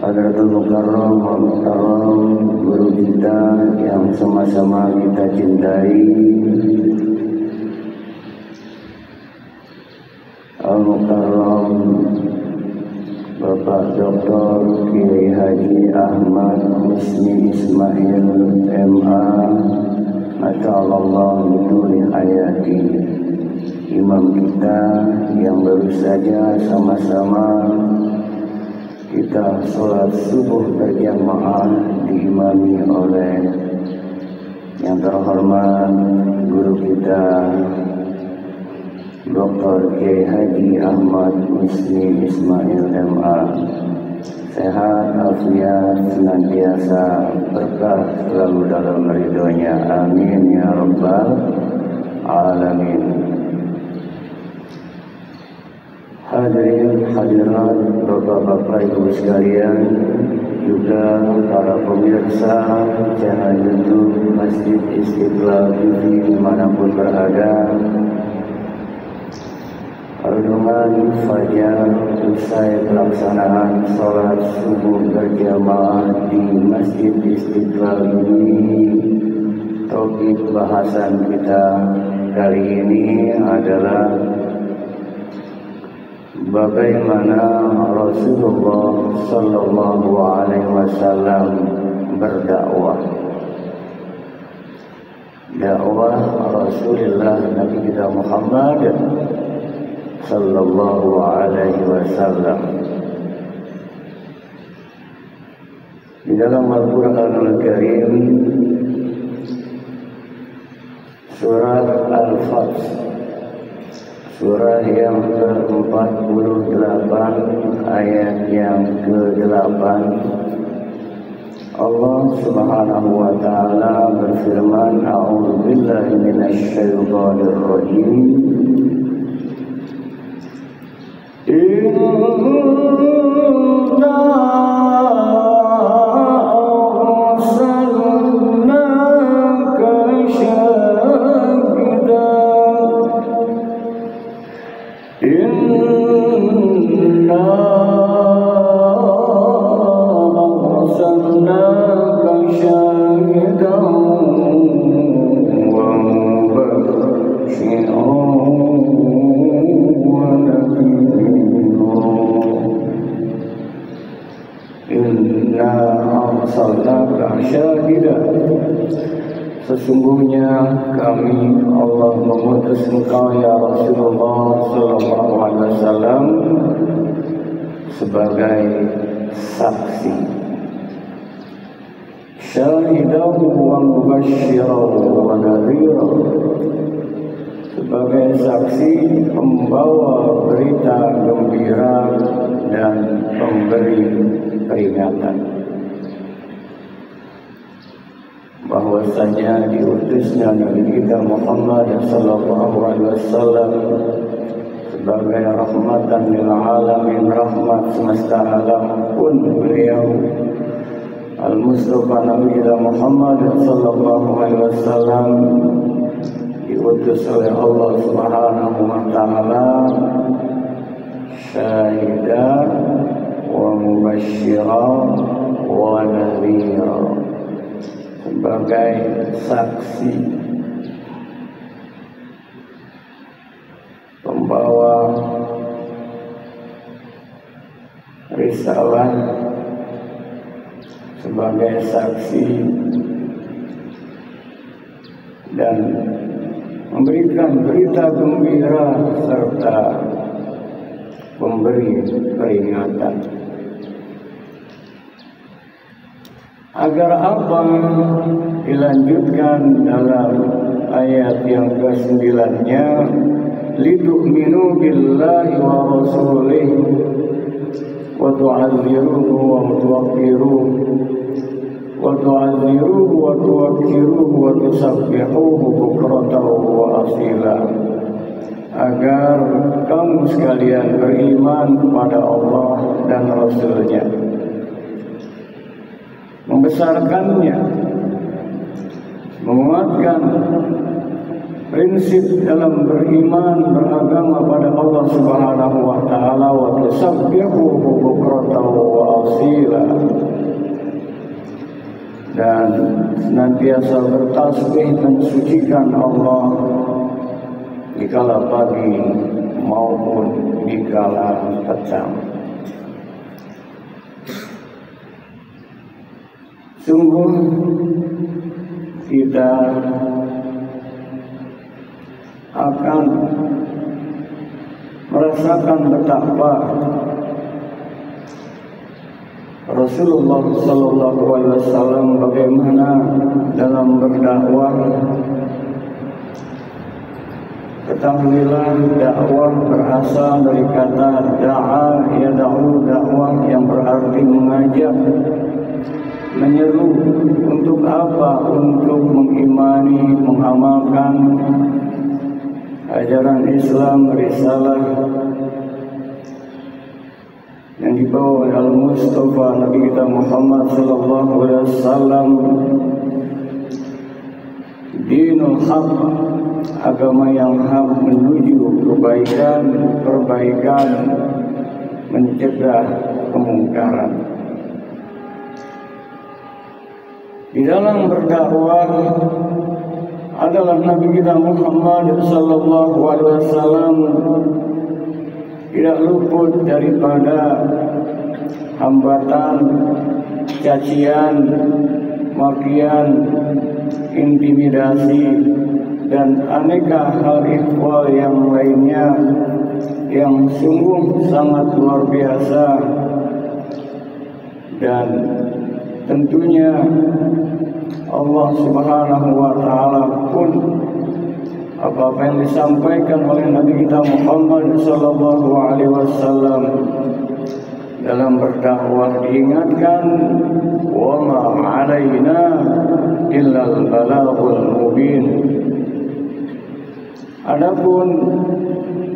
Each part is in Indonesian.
Hadratul Mukarram wa Muhtaram guru kita yang sama-sama kita cintai, Al-Mukarram Bapak Dr. Kiai Haji Ahmad Husni Ismail MA Masyaallah Biduri Hayati, imam kita yang baru saja sama-sama kita sholat subuh berjamaah diimami oleh yang terhormat guru kita Dr. Kiai Haji Ahmad Husni Ismail MA. Sehat, afiat, senantiasa berkah selalu dalam ridhonya. Amin ya rabbal alamin. Hadirin hadirat Bapak-bapak Ibu sekalian, juga para pemirsa channel YouTube Masjid Istiqlal TV dimanapun berada. Renungan fajar usai pelaksanaan sholat subuh berjamaah di Masjid Istiqlal ini, topik bahasan kita kali ini adalah bagaimana Rasulullah Sallallahu Alaihi Wasallam berdakwah. Dakwah Rasulullah Nabi kita Muhammad Sallallahu Alaihi Wasallam. Di dalam Al-Quranul Karim surat Al-Fath, surah yang ke-48 ayat yang ke-8, Allah Subhanahu wa taala berfirman, A'udzu billahi minasyaitonir rajim. Inna arsalnaka syahidan. Inna arsalnaka syahidan wa mubashiran wa Inna arsalnaka syahidan. Sesungguhnya kami Allah mengutus engkau ya Rasulullah Sallallahu Alaihi Wasallam sebagai saksi, syahidan wa mubashiran wa nadhiran, sebagai saksi pembawa berita gembira dan pemberi peringatan bahwasanya diutusnya Nabi kita Muhammad Sallallahu Alaihi Wasallam sebagai rahmatan lil alamin, rahmat semesta alam pun beliau Al-Mustafa Nabi kita Muhammad Sallallahu Alaihi Wasallam diutus oleh Allah Subhanahu wa taala syahidan wa mubasyiran wa nadhira, sebagai saksi pembawa risalah, sebagai saksi dan memberikan berita gembira serta memberi peringatan. Agar apa? Dilanjutkan dalam ayat yang ke-9-nya, litu'minu billahi wa rasulih wa tu'azziruhu wa tuwaqqiruhu wa tu'azziruhu wa tuwaqqiruhu wa tusabbihuhu bukratan wa asila. Agar kamu sekalian beriman kepada Allah dan Rasul-Nya, membesarkannya, menguatkan prinsip dalam beriman beragama pada Allah Subhanahu wa taala, wa tusabbihuhu bukratan wa asila, dan senantiasa bertasbih mensucikan Allah di kala pagi maupun di kala petang. Sungguh kita akan merasakan betapa Rasulullah Sallallahu Alaihi Wasallam bagaimana dalam berdakwah. Ketahuilah dakwah berasal dari kata da'a yad'u, dakwah yang berarti mengajak, menyeru. Untuk apa? Untuk mengimani, mengamalkan ajaran Islam, risalah yang dibawa oleh Al-Mustafa Nabi kita Muhammad Sallallahu Alaihi Wasallam. Dinul Haq, agama yang hak, menuju kebaikan, perbaikan, mencegah kemungkaran. Di dalam berdakwah adalah Nabi kita Muhammad Sallallahu Alaihi Wasallam tidak luput daripada hambatan, cacian, makian, intimidasi, dan aneka hal ihwal yang lainnya yang sungguh sangat luar biasa. Dan tentunya Allah Subhanahu wa taala pun apa-apa yang disampaikan oleh Nabi kita Muhammad sallallahu alaihi wasallam dalam berdakwah diingatkan, wa ma 'alaina illal balaghul mubin. Adapun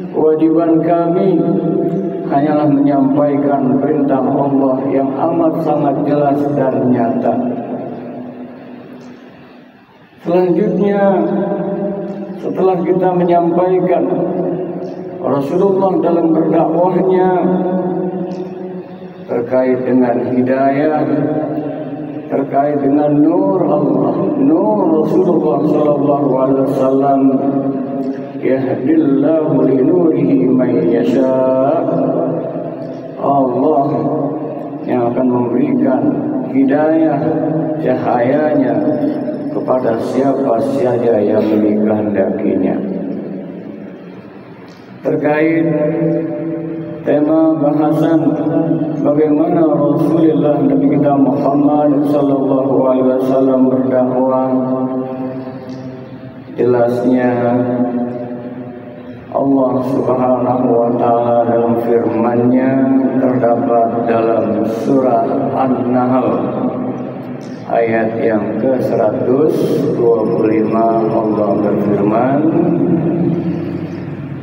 kewajiban kami hanyalah menyampaikan perintah Allah yang amat sangat jelas dan nyata. Selanjutnya, setelah kita menyampaikan Rasulullah dalam berdakwahnya terkait dengan hidayah, terkait dengan nur Allah, nur Rasulullah sallallahu alaihi wasallam, yahdillahu li nurihi man yasha. Allah yang akan memberikan hidayah cahayanya kepada siapa saja yang dikehendakinya. Terkait tema bahasan bagaimana Rasulullah Nabi kita Muhammad sallallahu alaihi wasallam berdakwah, jelasnya Allah Subhanahu wa taala dalam firman-Nya terdapat dalam surah An-Nahl ayat yang ke-125. Allah berfirman,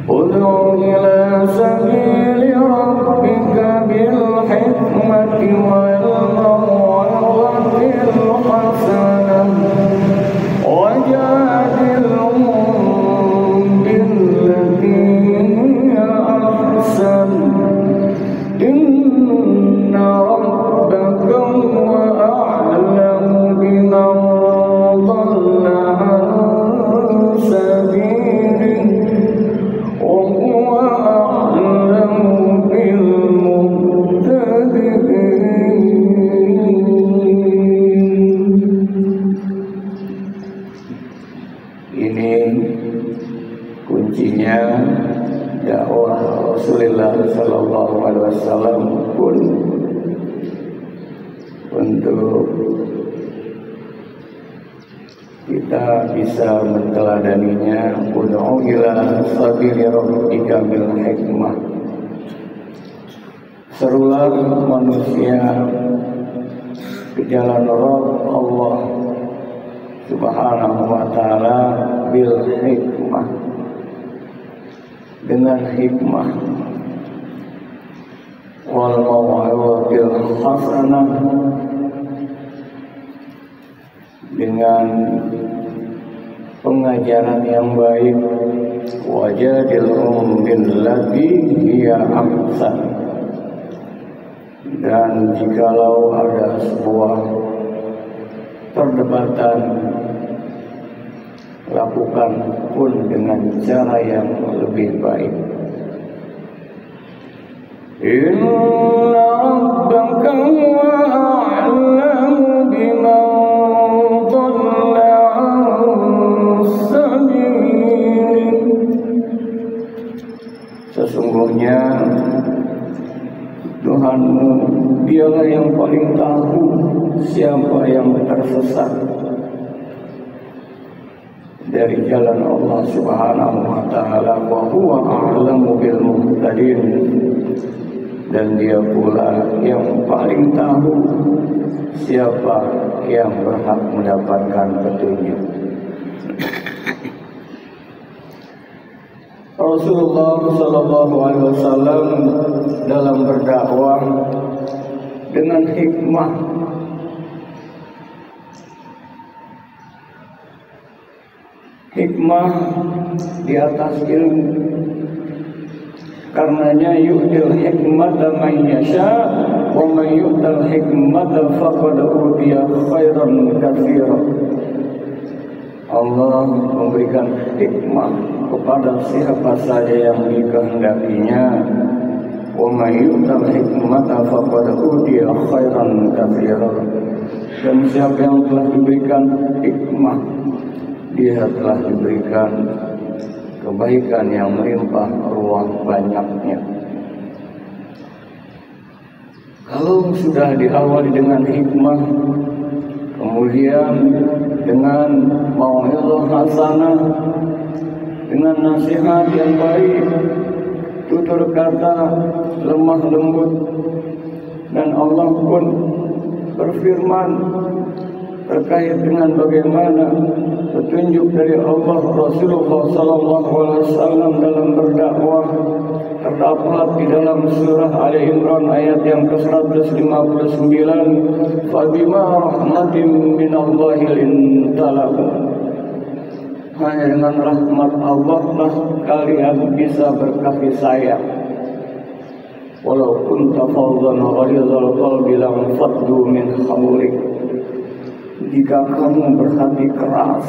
Ud'u ila sabili rabbika bil hikmati wal maw'izatil hasanah wajadilhum billati hiya ahsan inna rabbaka huwa a'lamu biman dhalla an sabilihi wa huwa a'lamu bil muhtadin. Ini kuncinya dakwah Rasulullah sallallahu alaihi wasallam pun untuk kita bisa menteladaninya. Ud'u ila sabili rabbika bil hikmah. Serulah manusia ke jalan Rabb Allah Subhanahu wa taala bil hikmah, dengan hikmah, wal maw'izatil hasanah, dengan pengajaran yang baik, wajadilhum billati hiya ahsan. Dan jikalau ada sebuah perdebatan, lakukan pun dengan cara yang lebih baik. Inna rabbaka huwa a'lamu biman dhalla 'an sabil. Sesungguhnya Tuhanmu, dialah yang paling tahu siapa yang tersesat dari jalan Allah Subhanahu wa ta'ala. Wa huwa a'lamu bil muhtadin. Dan dia pula yang paling tahu siapa yang berhak mendapatkan petunjuk. Rasulullah sallallahu alaihi wasallam dalam berdakwah dengan hikmah, hikmah di atas ilmu. Karenanya yu'til hikmata man yasha wa man yu'tal hikmata faqad utiya khairan katsira. Allah memberikan hikmah kepada siapa saja yang dikehendakinya. Wa man yu'tal hikmata faqad utiya khairan katsira. Dan siapa yang telah diberikan hikmah, dia telah diberikan kebaikan yang melimpah ruah banyaknya. Kalau sudah diawali dengan hikmah, kemudian dengan mau'izah hasanah, dengan nasihat yang baik, tutur kata lemah lembut, dan Allah pun berfirman terkait dengan bagaimana petunjuk dari Allah, Rasulullah sallallahu alaihi wasallam dalam berdakwah terdapat di dalam surah Ali Imran ayat yang ke-159. Fabima rahmatin minallahi lintalahu. Hanya dengan rahmat Allah lah kalian bisa berkasih sayang. Walau kunta faddan ghalidhal qalbi lam faddu min hawlik. Jika kamu berhati keras,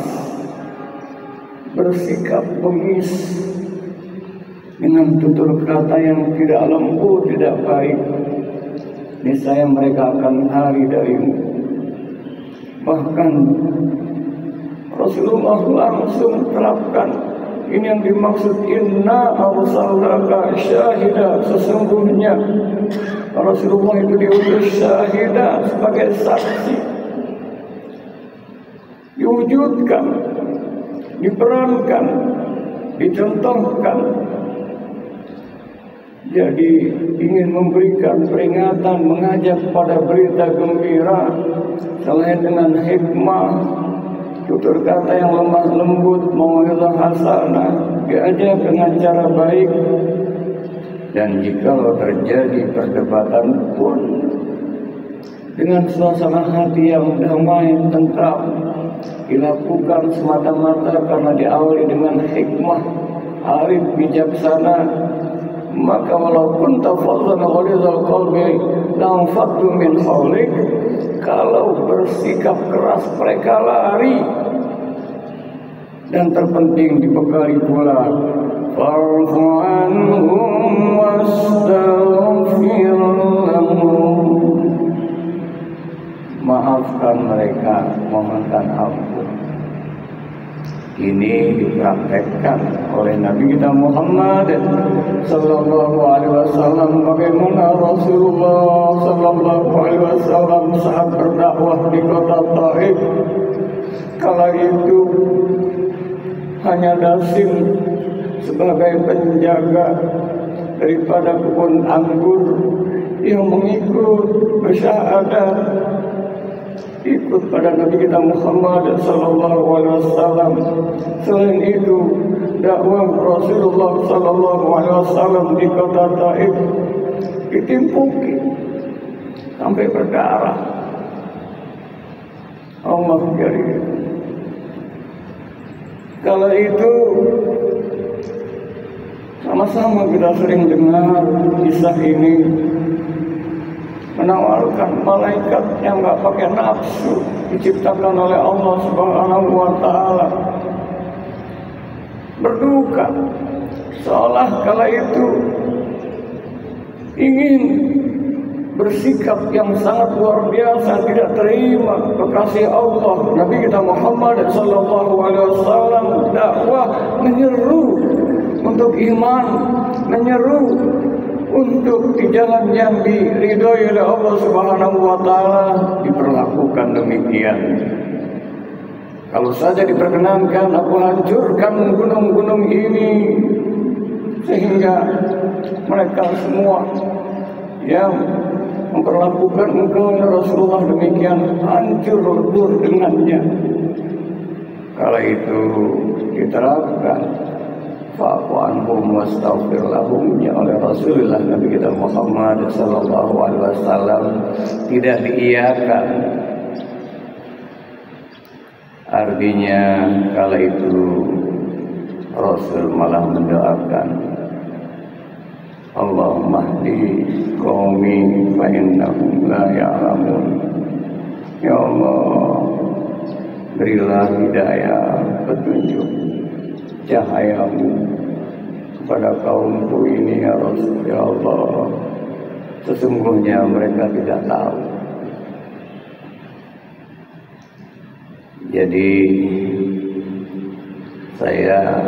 bersikap bengis, dengan tutur kata yang tidak lembut, tidak baik, niscaya mereka akan lari darimu. Bahkan Rasulullah langsung terapkan ini yang dimaksud inna arsalnaka syahida. Sesungguhnya Rasulullah itu diutus syahida sebagai saksi, diwujudkan, diperankan, dicontohkan. Jadi ingin memberikan peringatan, mengajak pada berita gembira, selain dengan hikmah, tutur kata yang lemah lembut, mau'izah hasanah, diajak dengan cara baik. Dan jikalau terjadi perdebatan pun dengan suasana hati yang damai, tentram, dilakukan semata-mata karena diawali dengan hikmah, arif, bijaksana, maka walaupun tafadzan ghalidhal qalbi lam faddu min hawlik. Kalau bersikap keras mereka lari. Dan terpenting dibekali pula fa'fu anhum wastaghfir lahum. Maafkan mereka, mohonkan ampun. Ini dipraktekkan oleh Nabi kita Muhammad sallallahu alaihi wasallam. Bagaimana Rasulullah sallallahu alaihi wasallam saat berdakwah di kota Taif, kala itu hanya Dasim sebagai penjaga daripada kebun anggur yang mengikut bersyahadat, ikut pada Nabi kita Muhammad sallallahu alaihi wasallam. Selain itu, dakwah Rasulullah sallallahu alaihi wasallam di kota Taif ditimpuki sampai berdarah. Allah karim. Kala itu sama-sama kita sering dengar kisah ini, menawarkan malaikat yang nggak pakai nafsu, diciptakan oleh Allah Subhanahu wa Ta'ala, berduka, seolah kala itu ingin bersikap yang sangat luar biasa, tidak terima kekasih Allah Nabi kita Muhammad sallallahu alaihi wasallam, dakwah menyeru untuk iman, menyeru untuk di jalan yang diridhoi oleh Allah Subhanahu wa Ta'ala, diperlakukan demikian. Kalau saja diperkenankan, aku hancurkan gunung-gunung ini sehingga mereka semua yang memperlakukan engkau ya Rasulullah demikian hancur lebur dengannya. Kala itu diterapkan fa'fu anhum wastaghfir lahum ya oleh Rasulullah Nabi kita Muhammad sallallahu alaihi wasallam, tidak diiyakan. Artinya kala itu Rasul malah mendoakan, Allahumma hdi qaumi fa innahum la ya'lamun. Ya Allah, berilah hidayah, petunjuk, cahayamu kepada kaumku ini ya Rasul. Ya Allah, sesungguhnya mereka tidak tahu. Jadi saya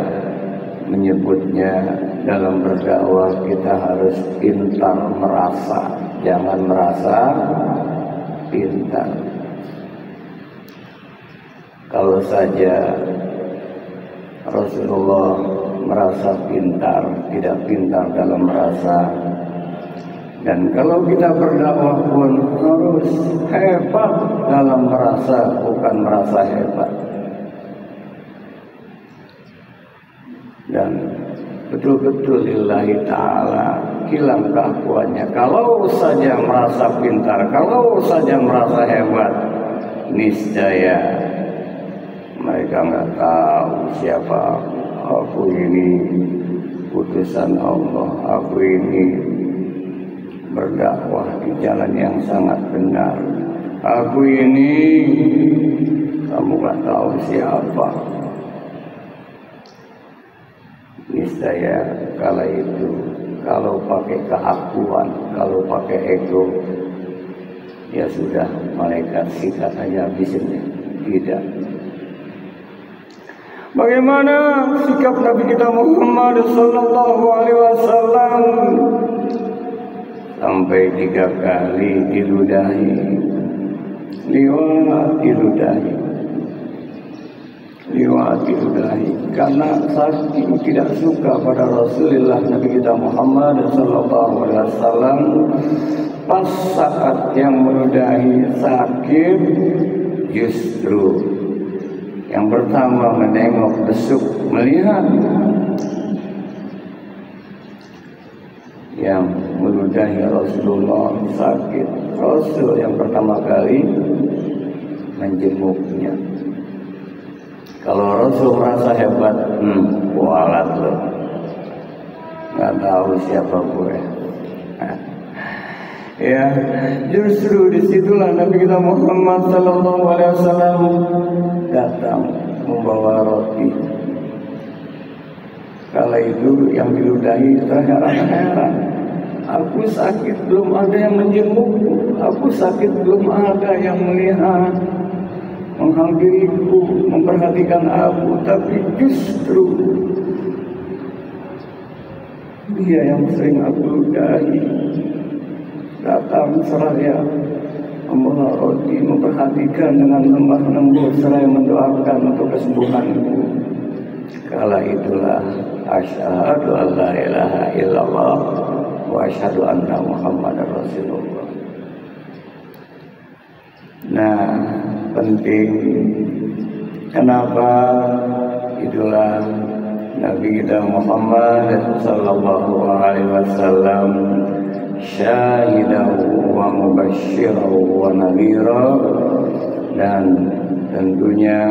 menyebutnya dalam berdakwah kita harus pintar merasa, jangan merasa pintar. Kalau saja Rasulullah merasa pintar, tidak pintar dalam merasa. Dan kalau kita berdakwah pun harus hebat dalam merasa, bukan merasa hebat. Dan betul-betul lillahi ta'ala, hilang keakuannya. Kalau saja merasa pintar, kalau saja merasa hebat, niscaya mereka nggak tahu siapa aku ini, putusan Allah, aku ini berdakwah di jalan yang sangat benar, aku ini kamu nggak tahu siapa. Niscaya kala itu kalau pakai keakuan, kalau pakai ego, ya sudah, malaikat sikat aja habisnya. Tidak. Bagaimana sikap Nabi kita Muhammad sallallahu alaihi wasallam? Sampai 3 kali diludahi, liwat diludahi, karena saking tidak suka pada Rasulullah Nabi kita Muhammad sallallahu alaihi wasallam. Pas saat yang meludahi sakit, justru yang pertama menengok, besuk, melihat. Yang meludahi Rasulullah sakit, Rasul yang pertama kali menjenguknya. Kalau Rasul merasa hebat, kualat loh, nggak tahu siapa gue. Ya, justru disitulah Nabi kita Muhammad sallallahu alaihi wasallam datang membawa roti. Kala itu yang diludahi terheran-heran. Aku sakit belum ada yang menjengukku, aku sakit belum ada yang melihat, menghampiriku, memperhatikan aku, tapi justru dia yang sering aku ludahi datang seraya membawa roti, memperhatikan dengan lemah lembut seraya mendoakan untuk kesembuhanku. Kala itulah asyhadu an la ilaha illallah wa asyhadu anna Muhammadar Rasulullah. Nah, penting. Kenapa? Itulah Nabi kita Muhammad sallallahu alaihi wasallam syahidan wa mubasysyiran wa nadhira, dan tentunya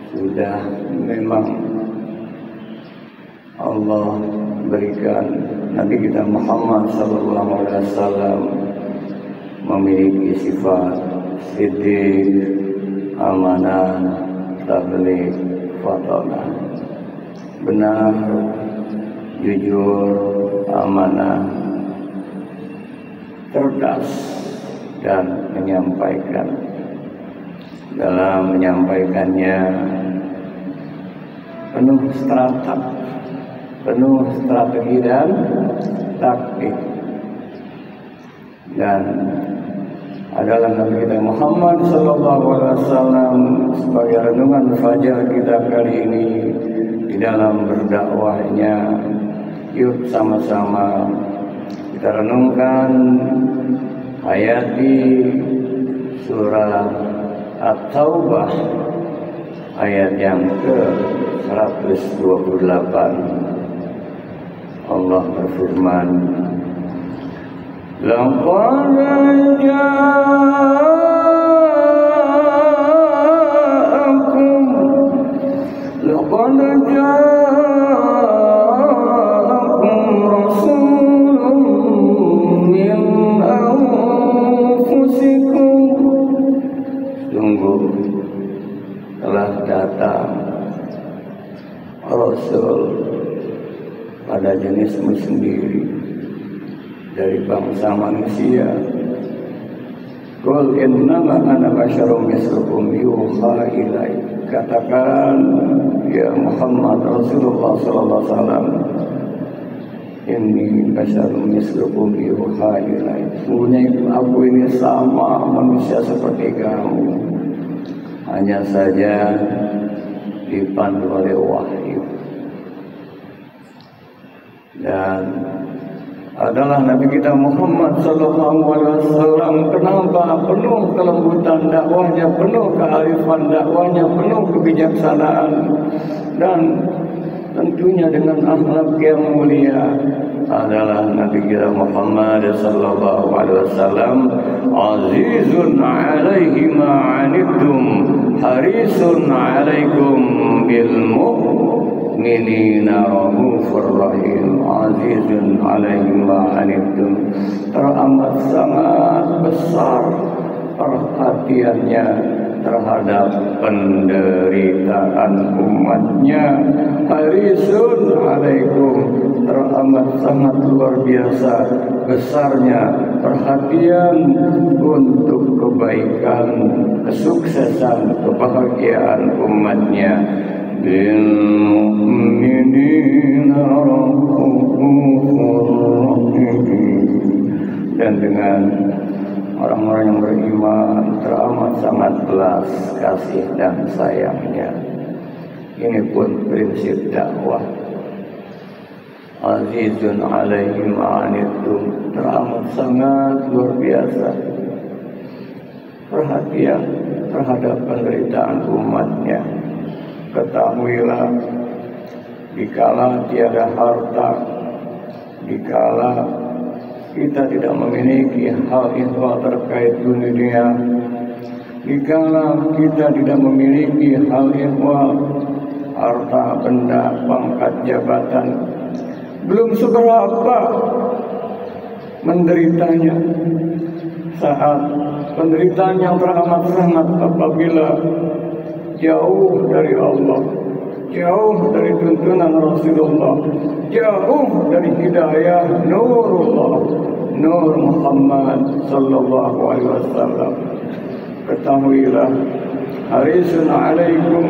sudah memang Allah berikan Nabi kita Muhammad SAW memiliki sifat siddiq, amanah, tabligh, fatonah, benar, jujur, amanah, cerdas, dan menyampaikan. Dalam menyampaikannya penuh strategi dan taktik. Dan adalah Nabi kita Muhammad SAW sebagai renungan fajar kita kali ini di dalam berdakwahnya. Yuk sama-sama kita renungkan ayat di surah At-Taubah ayat yang ke-128. Allah berfirman, laqad ja'akum rasulun min anfusikum. Sungguh telah datang Rasul pada jenismu sendiri dari bangsa manusia. Qul innama ana basyarum mislukum yuha ilai. Katakan ya Muhammad Rasulullah sallallahu alaihi wasallam, inni basyarum mislukum yuha ilai. Sungguhnya aku ini sama manusia seperti kamu, hanya saja dipandu oleh wahyu. Dan adalah Nabi kita Muhammad SAW. Kenapa? Penuh kelembutan dakwahnya, penuh kearifan dakwahnya, penuh kebijaksanaan, dan tentunya dengan akhlak yang mulia. Adalah Nabi kita Muhammad SAW azizun alaihi ma'anittum harisun alaikum bil mu'minina rahufur rahim. Azizun alaihi ma'anittum, teramat sangat besar perhatiannya terhadap penderitaan umatnya. Harisun alaikum, teramat sangat luar biasa besarnya perhatian untuk kebaikan, kesuksesan, kebahagiaan umatnya. Bil mu'minina rahufur rahim, dan dengan orang-orang yang beriman teramat sangat belas kasih dan sayangnya. Ini pun prinsip dakwah. Azizun alaihi ma'anittum, teramat sangat luar biasa perhatian terhadap penderitaan umatnya. Ketahuilah, dikala tiada harta, dikala kita tidak memiliki hal ihwal terkait dunia, dikala kita tidak memiliki hal ihwal harta, benda, pangkat, jabatan, belum seberapa menderitanya. Saat penderitaan yang teramat sangat apabila jauh dari Allah, jauh dari tuntunan Rasulullah, jauh dari hidayah Nurullah, Nur Muhammad sallallahu alaihi wasallam. Ketahuilah, harisun alaikum,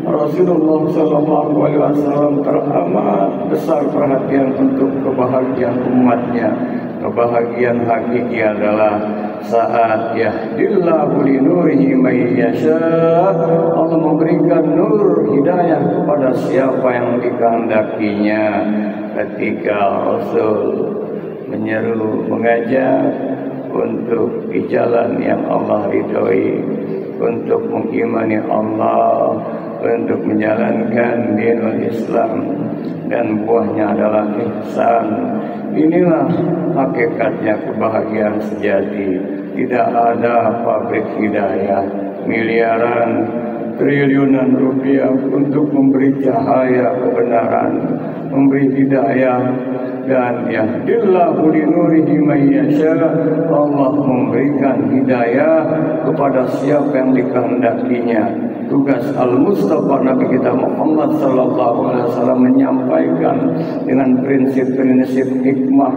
Rasulullah sallallahu alaihi wasallam teramat besar perhatian untuk kebahagiaan umatnya. Kebahagiaan hakiki adalah saat yahdillahu li nurihi may yasha, Allah memberikan nur hidayah kepada siapa yang dikehendakinya. Ketika Rasul menyeru, mengajak untuk di jalan yang Allah ridhoi, untuk mengimani Allah, untuk menjalankan dinul Islam, dan buahnya adalah ihsan. Inilah hakikatnya kebahagiaan sejati. Tidak ada pabrik hidayah miliaran triliunan rupiah untuk memberi cahaya kebenaran, memberi hidayah, dan yahdillahu linurihi may yasha. Allah memberikan hidayah kepada siapa yang dikehendakinya. Tugas Al-Mustafa Nabi kita Muhammad sallallahu alaihi wasallam menyampaikan dengan prinsip-prinsip hikmah,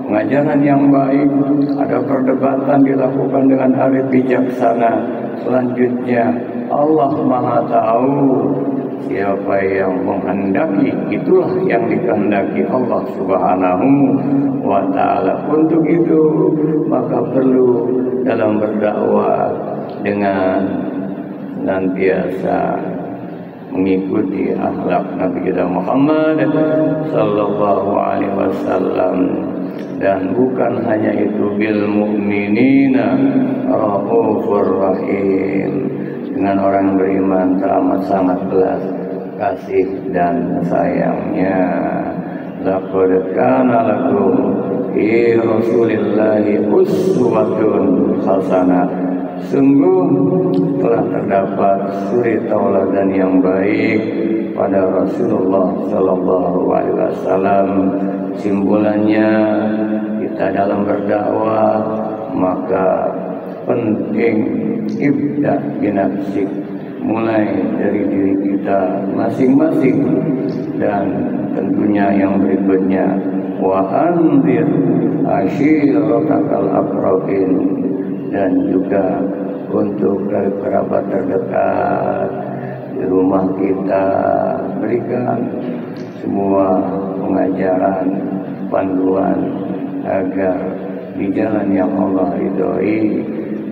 pengajaran yang baik. Ada perdebatan dilakukan dengan arif bijaksana. Selanjutnya Allah Maha Tahu. Siapa yang menghendaki, itulah yang dikehendaki Allah Subhanahu wa Ta'ala. Untuk itu maka perlu dalam berdakwah dengan senantiasa mengikuti akhlak Nabi kita Muhammad sallallahu alaihi wasallam. Dan bukan hanya itu, bil mu'minina raufur rahim, dengan orang beriman teramat sangat belas kasih dan sayangnya. Laqad kana lakum fi Rasulillahi uswatun hasanah. Sungguh telah terdapat suri tauladan yang baik pada Rasulullah sallallahu alaihi wasallam. Simbolannya kita dalam berdakwah maka penting ibda binafsik, mulai dari diri kita masing-masing, dan tentunya yang berikutnya wa anzir ashiratakal aqrabin, dan juga untuk kerabat terdekat di rumah kita berikan semua pengajaran, panduan agar di jalan yang Allah ridhoi.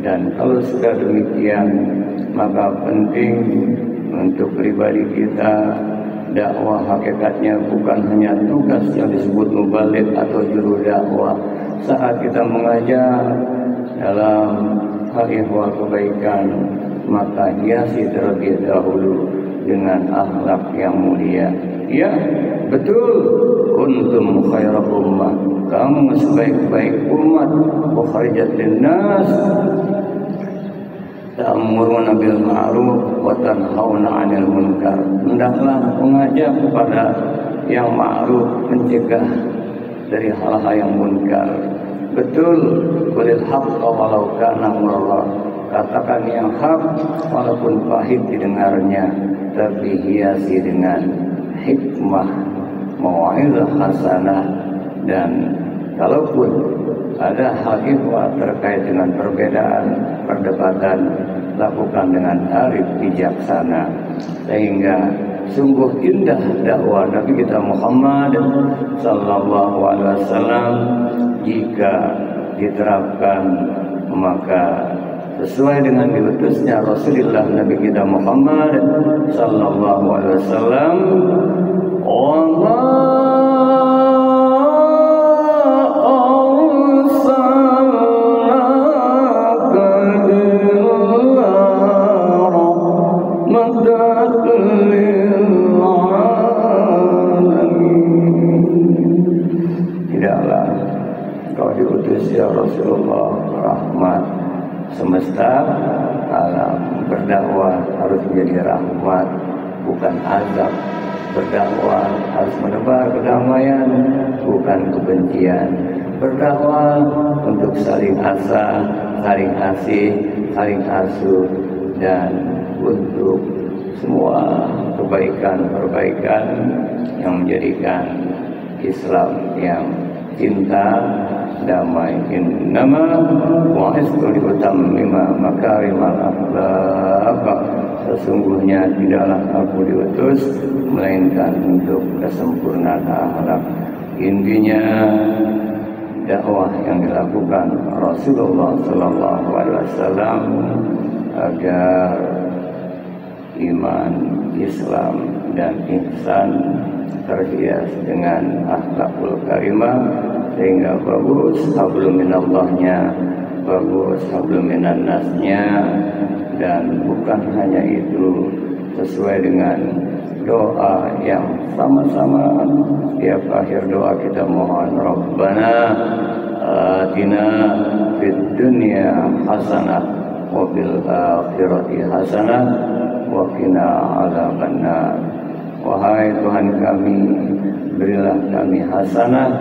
Dan kalau sudah demikian, maka penting untuk pribadi kita, dakwah hakikatnya bukan hanya tugas yang disebut mubaligh atau juru dakwah. Saat kita mengajar dalam hal ihwal kebaikan, maka hiasi terlebih dahulu dengan akhlak yang mulia. Ya, betul, kuntum khairal ummah, kamu sebaik-baik umat, ukhrijat linnas, ta'muruna bil ma'ruf wa tanhauna 'anil munkar. Hendaklah mengajak kepada yang ma'ruf, mencegah dari hal-hal yang munkar. Betul, walil haqqa walau kana murra, katakan yang hak walaupun pahit didengarnya, tapi hiasi dengan hikmah, mau'izah hasanah. Dan kalaupun ada hal ihwal terkait dengan perbedaan, perdebatan, lakukan dengan arif bijaksana, sehingga sungguh indah dakwah Nabi kita Muhammad sallallahu alaihi wasallam jika diterapkan, maka sesuai dengan diutusnya Rasulullah Nabi kita Muhammad sallallahu alaihi wasallam, tidaklah kau diutus ya Rasulullah rahmat semesta alam. Berdakwah harus menjadi rahmat, bukan azab. Berdakwah harus menebar kedamaian, bukan kebencian. Berdakwah untuk saling asah, saling asih, saling asuh, dan untuk semua kebaikan-perbaikan yang menjadikan Islam yang cinta, damai. Innama bu'istu liutammima makarimal akhlaq, sesungguhnya tidaklah aku diutus melainkan untuk kesempurnaan akhlak. Intinya dakwah yang dilakukan Rasulullah sallallahu alaihi wasallam agar iman, Islam, dan ihsan terhias dengan akhlakul karimah, sehingga bagus hablum minallahnya, bagus hablum minannasnya. Dan bukan hanya itu, sesuai dengan doa yang sama-sama setiap akhir doa kita mohon, Rabbana atina fid dunya hasanah wa fil akhirati hasanah wa qina adzabannar. Wahai Tuhan kami, berilah kami hasanah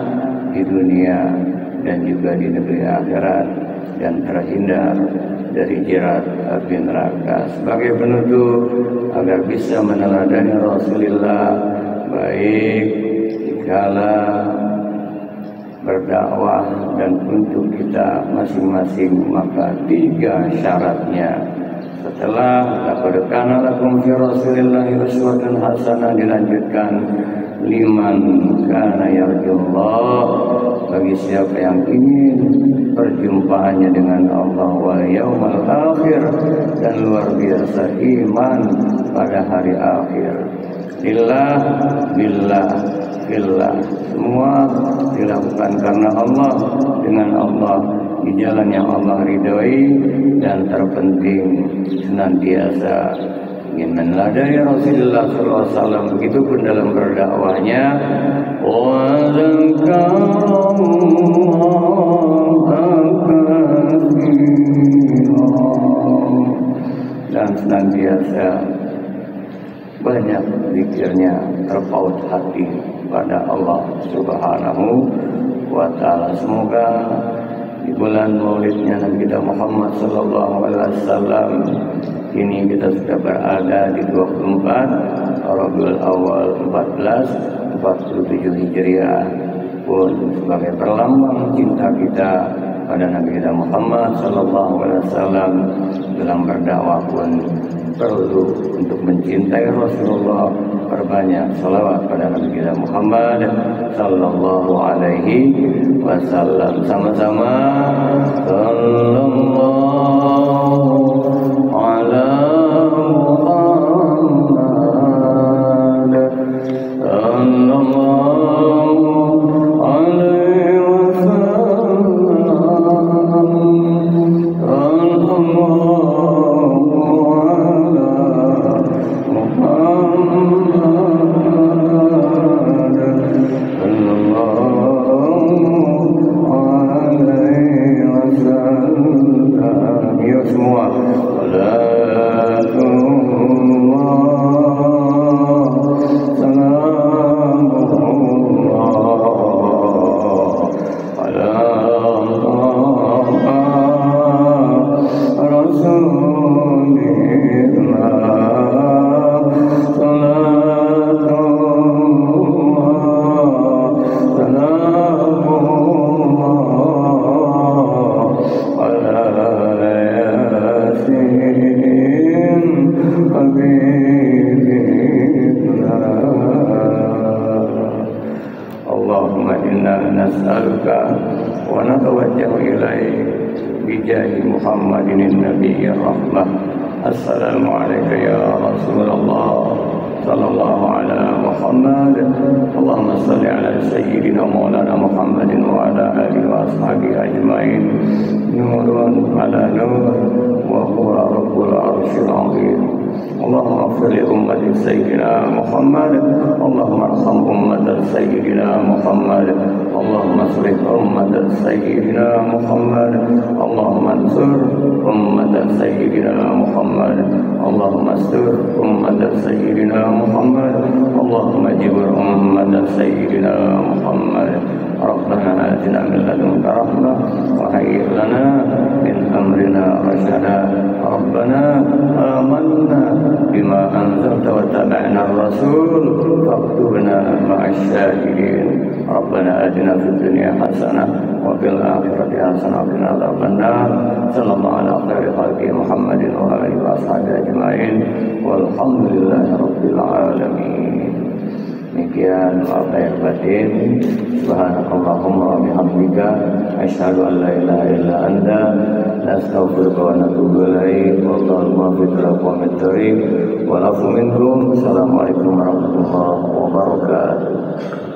di dunia dan juga di negeri akhirat, dan terhindar dari jerat api neraka. Sebagai penutup agar bisa meneladani Rasulullah baik dikala berdakwah dan untuk kita masing-masing, maka 3 syaratnya. Setelah laqad kana lakum fi Rasulillahi uswatun hasanah dilanjutkan liman kana yarjullah, bagi siapa yang ingin perjumpaannya dengan Allah wal yaumal akhir, dan luar biasa iman pada hari akhir. Lillah, billah, fillah, semua dilakukan karena Allah, dengan Allah, di jalan yang Allah ridhoi, dan terpenting senantiasa ingin meneladani Rasulullah SAW. Begitupun dalam berdakwahnya, dan senantiasa banyak zikirnya, terpaut hati pada Allah Subhanahu wa Ta'ala. Semoga di bulan Maulidnya Nabi kita Muhammad sallallahu alaihi wasallam ini kita sudah berada di 24 Rabiul Awal 1447 Hijriah, pun sebagai perlambang cinta kita pada Nabi kita Muhammad sallallahu alaihi wasallam. Dalam berdakwah pun perlu untuk mencintai Rasulullah, perbanyak salawat pada Nabi kita Muhammad sallallahu alaihi wasallam. Sama-sama sallallahu ala Muhammad sallallahu alaihi Allahumma inna nas'aluka wa natawajjahu ilaik bijahi Muhammadin nabiyyi rahmah. Assalamualaikum ya Rasulullah sallallahu ala Muhammad. Allahumma salli ala sayyidina maulana Muhammadin wa ala alihi wa ashabihi ajmain. Nurun ala nur wa huwa rabbul arsyil azim. Allahumma ighfir li ummati sayyidina Muhammad. Allahumma arham ummata sayyidina Muhammad. Allahumma aslih ummata sayyidina Muhammad. Allahumma ansur ummata sayyidina Muhammad. Allahumma astur ummata sayyidina Muhammad. Allahumma jibur ummata sayyidina Muhammad. Rabbana atina min ladunka rahmah wa hayyi' lana min amrina rashada. Rabbana amanna bima anzalta wa tabi'na ar-rasul faktubna ma'asy syahidin. Rabbana atina fid dunya hasanah wa fil akhirati hasanah wa qina adzabannar. Sallallahu ala khairi khalqi Muhammadin wa alihi wa ashabihi ajmain. Walhamdulillahi rabbil alamin. Demikian lahir batin. Subhanakallahumma wa bihamdika asyhadu an la ilaha illa anta nastaghfiruka wa natubu ilaik. Wallahu muwaffiq ila aqwamit thoriq. Wa lafu minkum. Assalamualaikum warahmatullahi wabarakatuh.